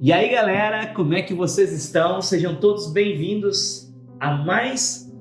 E aí galera, como é que vocês estão? Sejam todos bem-vindos a mais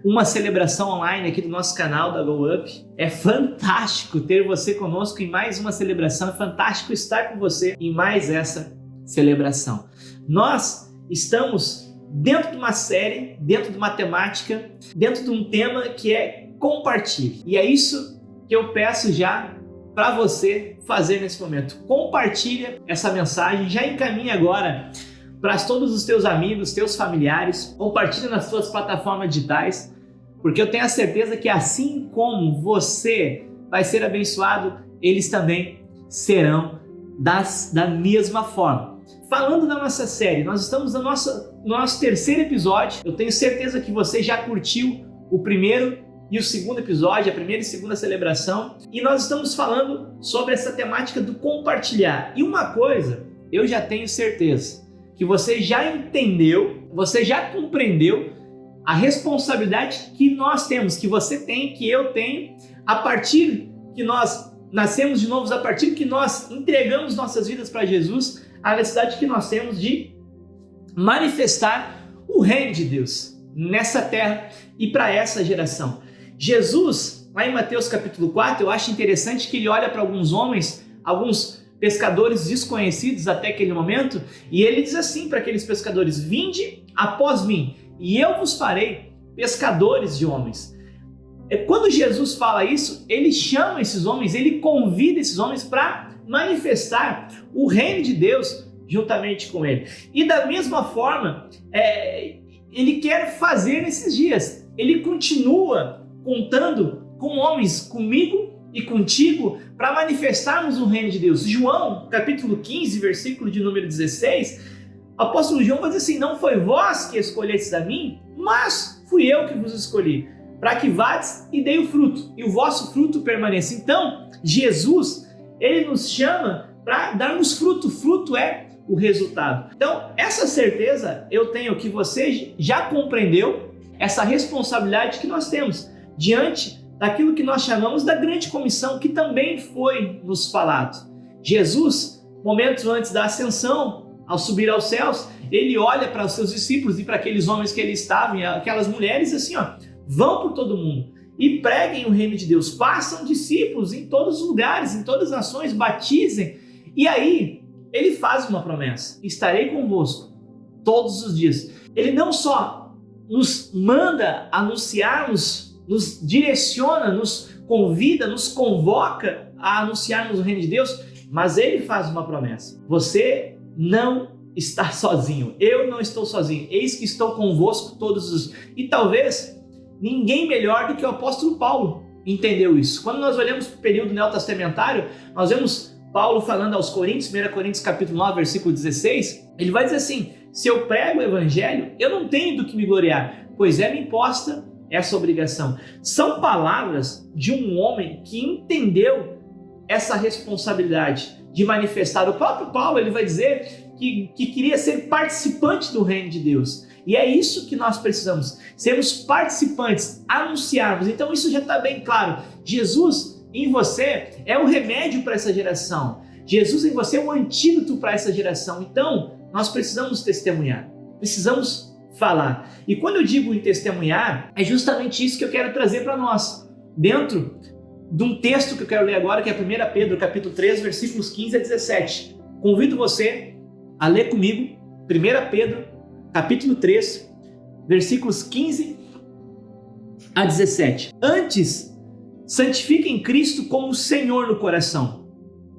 uma celebração online aqui do nosso canal da Go Up. É fantástico ter você conosco em mais uma celebração, é fantástico estar com você em mais essa celebração. Nós estamos dentro de uma série, dentro de uma temática, dentro de um tema que é compartilhe. E é isso que eu peço já para você fazer nesse momento. Compartilha essa mensagem, já encaminha agora para todos os teus amigos, teus familiares, compartilha nas suas plataformas digitais, porque eu tenho a certeza que assim como você vai ser abençoado, eles também serão da mesma forma. Falando da nossa série, nós estamos no nosso terceiro episódio. Eu tenho certeza que você já curtiu o primeiro e o segundo episódio, a primeira e segunda celebração, e nós estamos falando sobre essa temática do compartilhar. E uma coisa, eu já tenho certeza, que você já entendeu, você já compreendeu a responsabilidade que nós temos, que você tem, que eu tenho, a partir que nós nascemos de novo, a partir que nós entregamos nossas vidas para Jesus, a necessidade que nós temos de manifestar o reino de Deus nessa terra e para essa geração. Jesus, lá em Mateus capítulo 4, eu acho interessante que ele olha para alguns homens, alguns pescadores desconhecidos até aquele momento, e ele diz assim para aqueles pescadores: vinde após mim, e eu vos farei pescadores de homens. Quando Jesus fala isso, ele chama esses homens, ele convida esses homens para manifestar o reino de Deus juntamente com ele. E da mesma forma, ele quer fazer nesses dias. Ele continua contando com homens, comigo e contigo, para manifestarmos o reino de Deus. João, capítulo 15, versículo de número 16, o apóstolo João vai dizer assim: não foi vós que escolhestes a mim, mas fui eu que vos escolhi, para que vades e dei o fruto, e o vosso fruto permaneça. Então, Jesus, ele nos chama para darmos fruto. Fruto é o resultado. Então, essa certeza eu tenho que você já compreendeu, essa responsabilidade que nós temos diante daquilo que nós chamamos da grande comissão, que também foi nos falado. Jesus, momentos antes da ascensão, ao subir aos céus, ele olha para os seus discípulos e para aqueles homens que ele estava, e aquelas mulheres, assim, vão por todo mundo e preguem o reino de Deus, façam discípulos em todos os lugares, em todas as nações, batizem. E aí, ele faz uma promessa: estarei convosco todos os dias. Ele não só nos manda anunciarmos, nos direciona, nos convida, nos convoca a anunciarmos o reino de Deus, mas ele faz uma promessa: você não está sozinho, eu não estou sozinho, eis que estou convosco todos os dias. E talvez ninguém melhor do que o apóstolo Paulo entendeu isso. Quando nós olhamos para o período neotestamentário, nós vemos Paulo falando aos Coríntios, 1 Coríntios capítulo 9, versículo 16, ele vai dizer assim: se eu prego o evangelho, eu não tenho do que me gloriar, pois é-me imposta essa obrigação. São palavras de um homem que entendeu essa responsabilidade de manifestar. O próprio Paulo, ele vai dizer que queria ser participante do reino de Deus. E é isso que nós precisamos, sermos participantes, anunciarmos. Então isso já está bem claro. Jesus em você é o remédio para essa geração. Jesus em você é o antídoto para essa geração. Então nós precisamos testemunhar, precisamos falar. E quando eu digo em testemunhar, é justamente isso que eu quero trazer para nós, dentro de um texto que eu quero ler agora, que é 1 Pedro capítulo 3, versículos 15 a 17. Convido você a ler comigo 1 Pedro capítulo 3, versículos 15 a 17. Antes, santifiquem Cristo como Senhor no coração.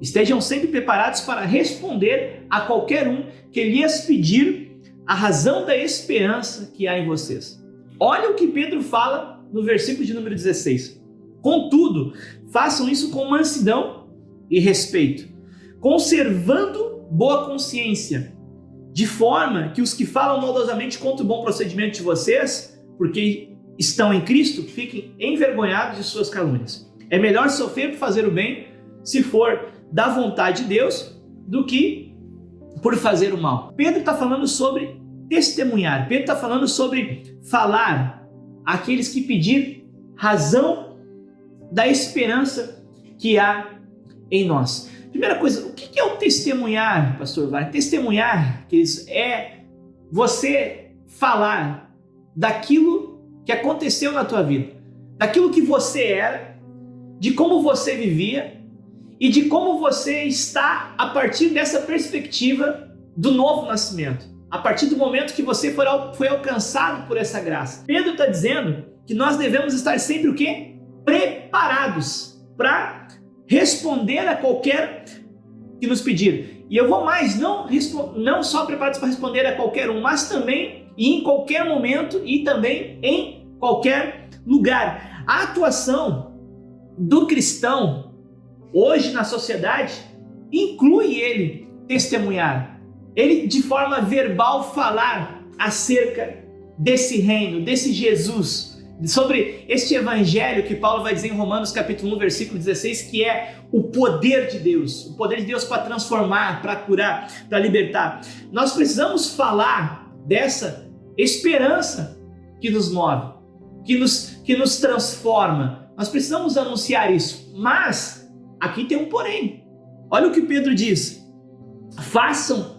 Estejam sempre preparados para responder a qualquer um que lhes pedir a razão da esperança que há em vocês. Olha o que Pedro fala no versículo de número 16. Contudo, façam isso com mansidão e respeito, conservando boa consciência, de forma que os que falam maldosamente contra o bom procedimento de vocês, porque estão em Cristo, fiquem envergonhados de suas calúnias. É melhor sofrer por fazer o bem, se for da vontade de Deus, do que por fazer o mal. Pedro está falando sobre testemunhar. Pedro está falando sobre falar àqueles que pedir razão da esperança que há em nós. Primeira coisa, o que é o testemunhar, pastor Wagner? Testemunhar, queridos, é você falar daquilo que aconteceu na tua vida, daquilo que você era, de como você vivia e de como você está a partir dessa perspectiva do novo nascimento, a partir do momento que você foi alcançado por essa graça. Pedro está dizendo que nós devemos estar sempre o quê? Preparados para responder a qualquer que nos pedir. E eu vou mais, não só preparados para responder a qualquer um, mas também e em qualquer momento e também em qualquer lugar. A atuação do cristão hoje na sociedade inclui ele testemunhar, ele de forma verbal falar acerca desse reino, desse Jesus, sobre este evangelho que Paulo vai dizer em Romanos capítulo 1, versículo 16, que é o poder de Deus para transformar, para curar, para libertar. Nós precisamos falar dessa esperança que nos move, que nos transforma. Nós precisamos anunciar isso, mas aqui tem um porém. Olha o que Pedro diz: façam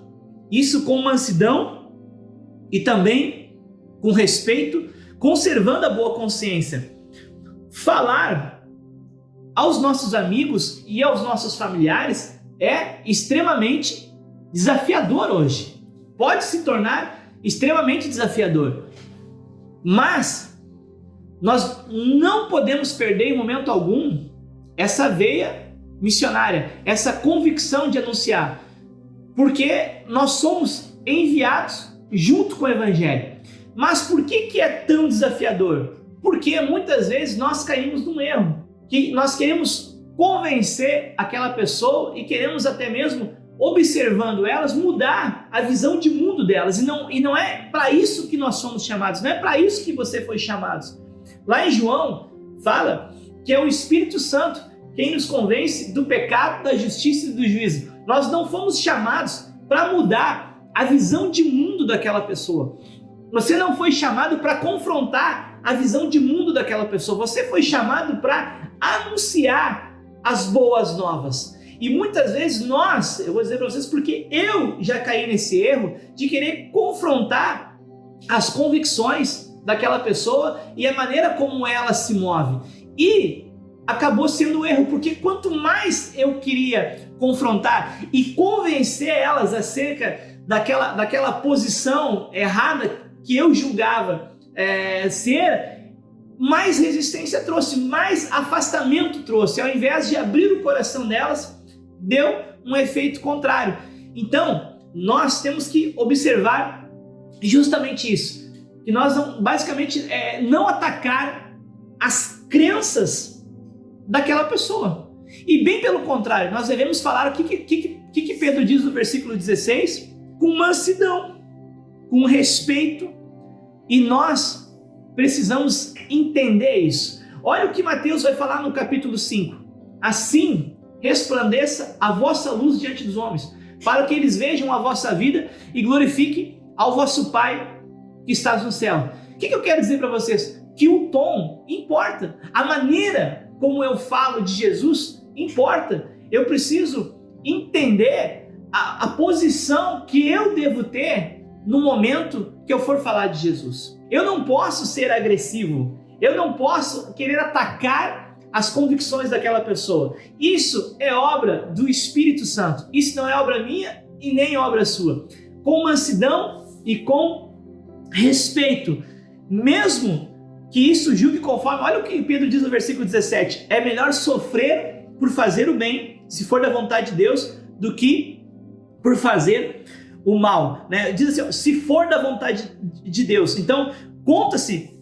isso com mansidão e também com respeito, conservando a boa consciência. Falar aos nossos amigos e aos nossos familiares é extremamente desafiador hoje. Pode se tornar extremamente desafiador. Mas nós não podemos perder em momento algum essa veia missionária, essa convicção de anunciar, porque nós somos enviados junto com o evangelho. Mas por que é tão desafiador? Porque muitas vezes nós caímos num erro, que nós queremos convencer aquela pessoa e queremos até mesmo, observando elas, mudar a visão de mundo delas. E não é para isso que nós somos chamados, não é para isso que você foi chamado. Lá em João fala que é o Espírito Santo quem nos convence do pecado, da justiça e do juízo. Nós não fomos chamados para mudar a visão de mundo daquela pessoa. Você não foi chamado para confrontar a visão de mundo daquela pessoa. Você foi chamado para anunciar as boas novas. E muitas vezes eu vou dizer para vocês porque eu já caí nesse erro de querer confrontar as convicções daquela pessoa e a maneira como ela se move. E acabou sendo um erro, porque quanto mais eu queria confrontar e convencer elas acerca daquela posição errada que eu julgava ser, mais resistência trouxe, mais afastamento trouxe. Ao invés de abrir o coração delas, deu um efeito contrário. Então, nós temos que observar justamente isso, que nós não atacar as crenças daquela pessoa. E bem pelo contrário, nós devemos falar o que Pedro diz no versículo 16, com mansidão, com respeito, e nós precisamos entender isso. Olha o que Mateus vai falar no capítulo 5. Assim resplandeça a vossa luz diante dos homens, para que eles vejam a vossa vida e glorifiquem ao vosso Pai que está no céu. O que eu quero dizer para vocês? Que o tom importa, a maneira como eu falo de Jesus importa. Eu preciso entender a posição que eu devo ter no momento que eu for falar de Jesus. Eu não posso ser agressivo, eu não posso querer atacar as convicções daquela pessoa. Isso é obra do Espírito Santo, isso não é obra minha e nem obra sua. Com mansidão e com respeito, mesmo que isso julgue conforme, olha o que Pedro diz no versículo 17, é melhor sofrer por fazer o bem, se for da vontade de Deus, do que por fazer o mal, né? Diz assim, se for da vontade de Deus. Então, conta-se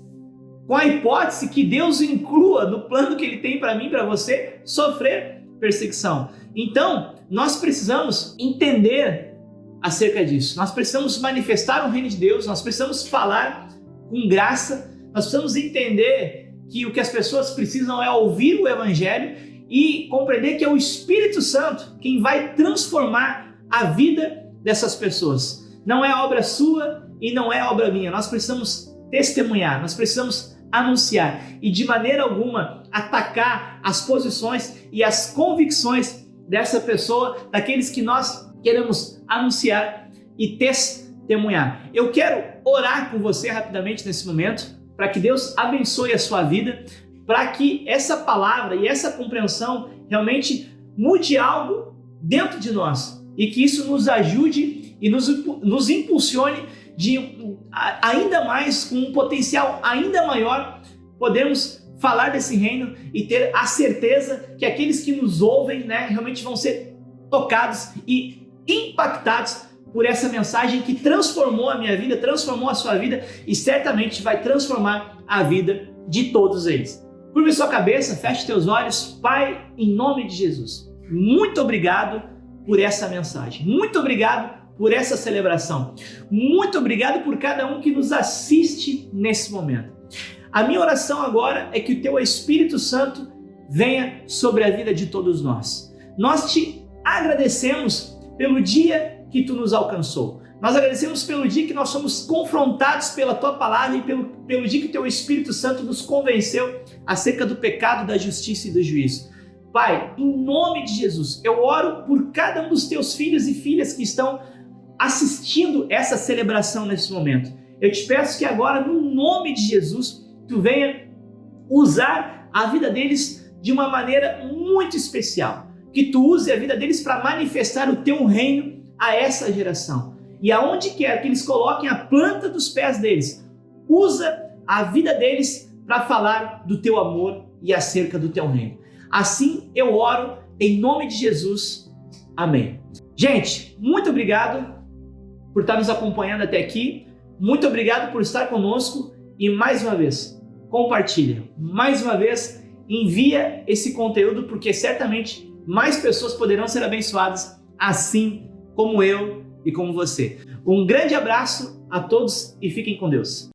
com a hipótese que Deus inclua no plano que Ele tem para mim, para você, sofrer perseguição. Então, nós precisamos entender acerca disso. Nós precisamos manifestar o reino de Deus, nós precisamos falar com graça, nós precisamos entender que o que as pessoas precisam é ouvir o Evangelho e compreender que é o Espírito Santo quem vai transformar a vida dessas pessoas. Não é obra sua e não é obra minha. Nós precisamos testemunhar, nós precisamos anunciar e de maneira alguma atacar as posições e as convicções dessa pessoa, daqueles que nós queremos anunciar e testemunhar. Eu quero orar com você rapidamente nesse momento, para que Deus abençoe a sua vida, para que essa palavra e essa compreensão realmente mude algo dentro de nós e que isso nos ajude e nos impulsione de ainda mais, com um potencial ainda maior, podemos falar desse reino e ter a certeza que aqueles que nos ouvem, realmente vão ser tocados e impactados por essa mensagem que transformou a minha vida, transformou a sua vida e certamente vai transformar a vida de todos eles. Curva sua cabeça, feche teus olhos. Pai, em nome de Jesus, muito obrigado por essa mensagem. Muito obrigado por essa celebração. Muito obrigado por cada um que nos assiste nesse momento. A minha oração agora é que o teu Espírito Santo venha sobre a vida de todos nós. Nós te agradecemos pelo dia que tu nos alcançou. Nós agradecemos pelo dia que nós somos confrontados pela tua palavra e pelo dia que o teu Espírito Santo nos convenceu acerca do pecado, da justiça e do juízo. Pai, em nome de Jesus, eu oro por cada um dos teus filhos e filhas que estão assistindo essa celebração nesse momento. Eu te peço que agora, no nome de Jesus, tu venha usar a vida deles de uma maneira muito especial. Que tu use a vida deles para manifestar o teu reino a essa geração. E aonde quer que eles coloquem a planta dos pés deles, usa a vida deles para falar do teu amor e acerca do teu reino. Assim eu oro em nome de Jesus. Amém. Gente, muito obrigado por estar nos acompanhando até aqui. Muito obrigado por estar conosco e mais uma vez, compartilha. Mais uma vez, envia esse conteúdo porque certamente mais pessoas poderão ser abençoadas assim como eu e como você. Um grande abraço a todos e fiquem com Deus.